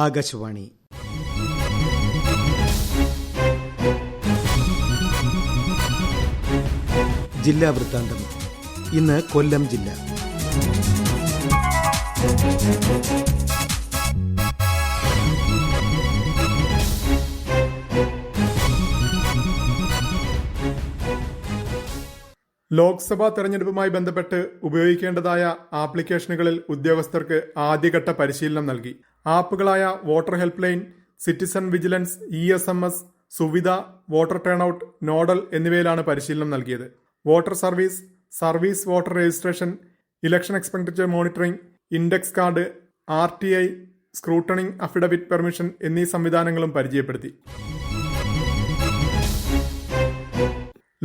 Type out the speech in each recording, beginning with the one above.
ആകാശവാണി. ജില്ലാ വൃത്താന്തം. ഇന്ന് കൊല്ലം ജില്ല. ലോക്സഭാ തെരഞ്ഞെടുപ്പുമായി ബന്ധപ്പെട്ട് ഉപയോഗിക്കേണ്ടതായ ആപ്ലിക്കേഷനുകളിൽ ഉദ്യോഗസ്ഥർക്ക് ആദ്യഘട്ട പരിശീലനം നൽകി. ആപ്പുകളായ voter help line, citizen vigilance, ESMS, Suvidha, voter turnout, nodal എന്നിവയിലാണ് പരിശീലനം നൽകിയത്. Voter service, service voter registration, election expenditure monitoring, index card, RTI, scrutinizing affidavit permission എന്നീ സംവിധാനങ്ങളും പരിചയപ്പെടുത്തി.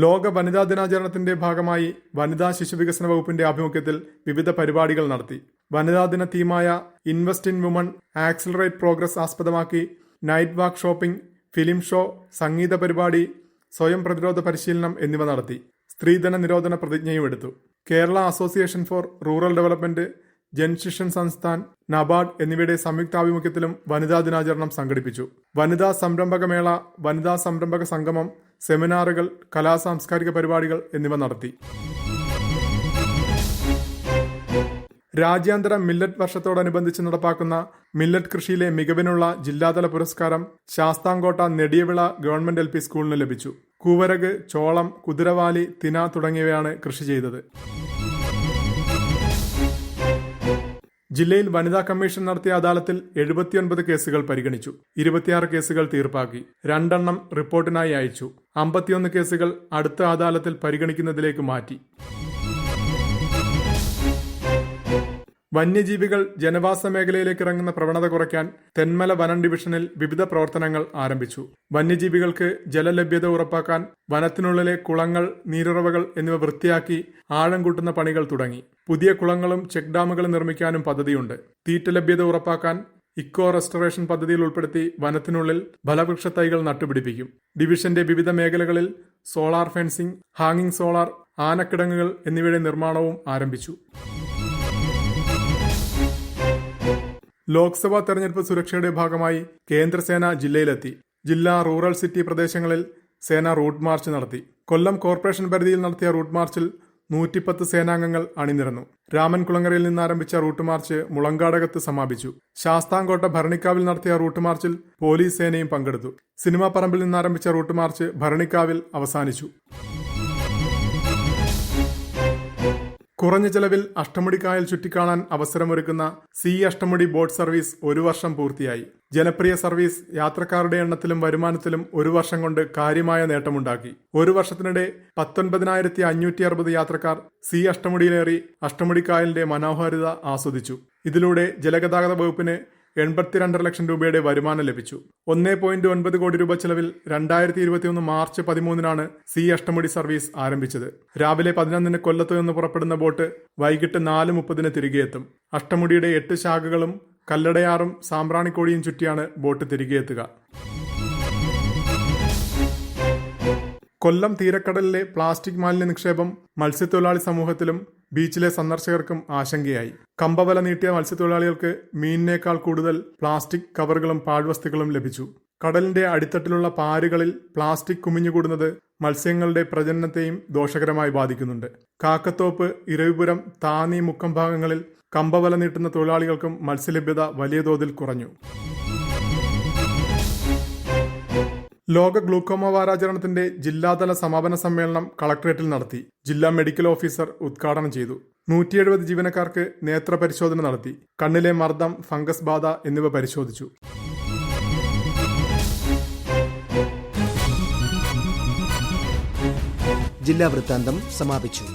ലോക വനിതാ ദിനാചരണത്തിന്റെ ഭാഗമായി വനിതാ ശിശുവികസന വകുപ്പിന്റെ ആഭിമുഖ്യത്തിൽ വിവിധ പരിപാടികൾ നടത്തി. വനിതാ ദിന തീമായ invest in woman, accelerate progress ആസ്പദമാക്കി night walk shopping, film show, സംഗീത പരിപാടി, സ്വയം പ്രതിരോധ പരിശീലനം എന്നിവ നടത്തി. സ്ത്രീധന നിരോധന പ്രതിജ്ഞയും എടുത്തു. Kerala association for rural development, Jan Shikshan Sansthan, NABARD എന്നിവയുടെ സംയുക്താഭിമുഖ്യത്തിലും വനിതാ ദിനാചരണം സംഘടിപ്പിച്ചു. വനിതാ സംരംഭക മേള, വനിതാ സംരംഭക സംഗമം, സെമിനാറുകൾ, കലാസാംസ്കാരിക പരിപാടികൾ എന്നിവ നടത്തി. രാജ്യാന്തര മില്ലറ്റ് വർഷത്തോടനുബന്ധിച്ച് നടപ്പാക്കുന്ന മില്ലറ്റ് കൃഷിയിലെ മികവിനുള്ള ജില്ലാതല പുരസ്കാരം ശാസ്താംകോട്ട നെടിയവിള ഗവൺമെന്റ് LP സ്കൂളിന് ലഭിച്ചു. കൂവരക്, ചോളം, കുതിരവാലി, തിന തുടങ്ങിയവയാണ് കൃഷി ചെയ്തത്. ജില്ലയിൽ വനിതാ കമ്മീഷൻ നടത്തിയ അദാലത്തിൽ 79 കേസുകൾ പരിഗണിച്ചു. 26 കേസുകൾ തീർപ്പാക്കി. 2 എണ്ണം റിപ്പോർട്ടിനായി അയച്ചു. 51 കേസുകൾ അടുത്ത അദാലത്തിൽ പരിഗണിക്കുന്നതിലേക്ക് മാറ്റി. വന്യജീവികൾ ജനവാസ മേഖലയിലേക്ക് ഇറങ്ങുന്ന പ്രവണത കുറയ്ക്കാൻ തെന്മല വനം ഡിവിഷനിൽ വിവിധ പ്രവർത്തനങ്ങൾ ആരംഭിച്ചു. വന്യജീവികൾക്ക് ജലലഭ്യത ഉറപ്പാക്കാൻ വനത്തിനുള്ളിലെ കുളങ്ങൾ, നീരുറവകൾ എന്നിവ വൃത്തിയാക്കി ആഴം കൂട്ടുന്ന പണികൾ തുടങ്ങി. പുതിയ കുളങ്ങളും ചെക്ക് ഡാമുകളും നിർമ്മിക്കാനും പദ്ധതിയുണ്ട്. തീറ്റ ലഭ്യത ഉറപ്പാക്കാൻ ഇക്കോ റെസ്റ്റോറേഷൻ പദ്ധതിയിൽ ഉൾപ്പെടുത്തി വനത്തിനുള്ളിൽ ഫലവൃക്ഷ തൈകൾ നട്ടുപിടിപ്പിക്കും. ഡിവിഷന്റെ വിവിധ മേഖലകളിൽ സോളാർ ഫെൻസിംഗ്, ഹാങ്ങിങ് സോളാർ, ആനക്കിടങ്ങുകൾ എന്നിവയുടെ നിർമ്മാണവും ആരംഭിച്ചു. ലോക്സഭാ തെരഞ്ഞെടുപ്പ് സുരക്ഷയുടെ ഭാഗമായി കേന്ദ്രസേന ജില്ലയിലെത്തി. ജില്ലാ റൂറൽ സിറ്റി പ്രദേശങ്ങളിൽ സേന റൂട്ട് മാർച്ച് നടത്തി. കൊല്ലം കോർപ്പറേഷൻ പരിധിയിൽ നടത്തിയ റൂട്ട് മാർച്ചിൽ 110 സേനാംഗങ്ങൾ അണിനിരന്നു. രാമൻകുളങ്ങരയിൽ നിന്നാരംഭിച്ച റൂട്ട് മാർച്ച് മുളങ്കാടകത്ത് സമാപിച്ചു. ശാസ്താംകോട്ട ഭരണിക്കാവിൽ നടത്തിയ റൂട്ട് മാർച്ചിൽ പോലീസ് സേനയും പങ്കെടുത്തു. സിനിമാ പറമ്പിൽ നിന്നാരംഭിച്ച റൂട്ട് മാർച്ച് ഭരണിക്കാവിൽ അവസാനിച്ചു. കുറഞ്ഞ ചെലവിൽ അഷ്ടമുടി കായൽ ചുറ്റിക്കാണാൻ അവസരമൊരുക്കുന്ന അഷ്ടമുടി ബോട്ട് സർവീസ് 1 വർഷം പൂർത്തിയായി. ജനപ്രിയ സർവീസ് യാത്രക്കാരുടെ എണ്ണത്തിലും വരുമാനത്തിലും 1 വർഷം കൊണ്ട് കാര്യമായ നേട്ടമുണ്ടാക്കി. 1 വർഷത്തിനിടെ 19,560 യാത്രക്കാർ അഷ്ടമുടിയിലേറി അഷ്ടമുടി കായലിന്റെ മനോഹാരിത ആസ്വദിച്ചു. ഇതിലൂടെ ജലഗതാഗത വകുപ്പിന് 82.5 ലക്ഷം രൂപയുടെ വരുമാനം ലഭിച്ചു. 1.9 കോടി രൂപ ചെലവിൽ 2021 മാർച്ച് 13-നാണ് അഷ്ടമുടി സർവീസ് ആരംഭിച്ചത്. രാവിലെ 11-ന് കൊല്ലത്ത് നിന്ന് പുറപ്പെടുന്ന ബോട്ട് വൈകിട്ട് 4:30-ന് തിരികെ എത്തും. അഷ്ടമുടിയുടെ 8 ശാഖകളും കല്ലടയാറും സാമ്പ്രാണിക്കോടിയും ചുറ്റിയാണ് ബോട്ട് തിരികെ എത്തുക. കൊല്ലം തീരക്കടലിലെ പ്ലാസ്റ്റിക് മാലിന്യ നിക്ഷേപം മത്സ്യത്തൊഴിലാളി സമൂഹത്തിലും ബീച്ചിലെ സന്ദർശകർക്കും ആശങ്കയായി. കമ്പവല നീട്ടിയ മത്സ്യത്തൊഴിലാളികൾക്ക് മീനിനേക്കാൾ കൂടുതൽ പ്ലാസ്റ്റിക് കവറുകളും പാഴ്വസ്തുക്കളും ലഭിച്ചു. കടലിന്റെ അടിത്തട്ടിലുള്ള പാരുകളിൽ പ്ലാസ്റ്റിക് കുമിഞ്ഞുകൂടുന്നത് മത്സ്യങ്ങളുടെ പ്രജനനത്തെയും ദോഷകരമായി ബാധിക്കുന്നുണ്ട്. കാക്കത്തോപ്പ്, ഇരവിപുരം, താന്നി, മുക്കം ഭാഗങ്ങളിൽ കമ്പവല നീട്ടുന്ന തൊഴിലാളികൾക്കും മത്സ്യലഭ്യത വലിയ തോതിൽ കുറഞ്ഞു. ലോക ഗ്ലൂക്കോമ വാരാചരണത്തിന്റെ ജില്ലാതല സമാപന സമ്മേളനം കളക്ടറേറ്റിൽ നടത്തി. ജില്ലാ മെഡിക്കൽ ഓഫീസർ ഉദ്ഘാടനം ചെയ്തു. 170 ജീവനക്കാർക്ക് നേത്ര പരിശോധന നടത്തി. കണ്ണിലെ മർദ്ദം, ഫംഗസ് ബാധ എന്നിവ പരിശോധിച്ചു. ജില്ലാ വൃത്താന്തം സമാപിച്ചു.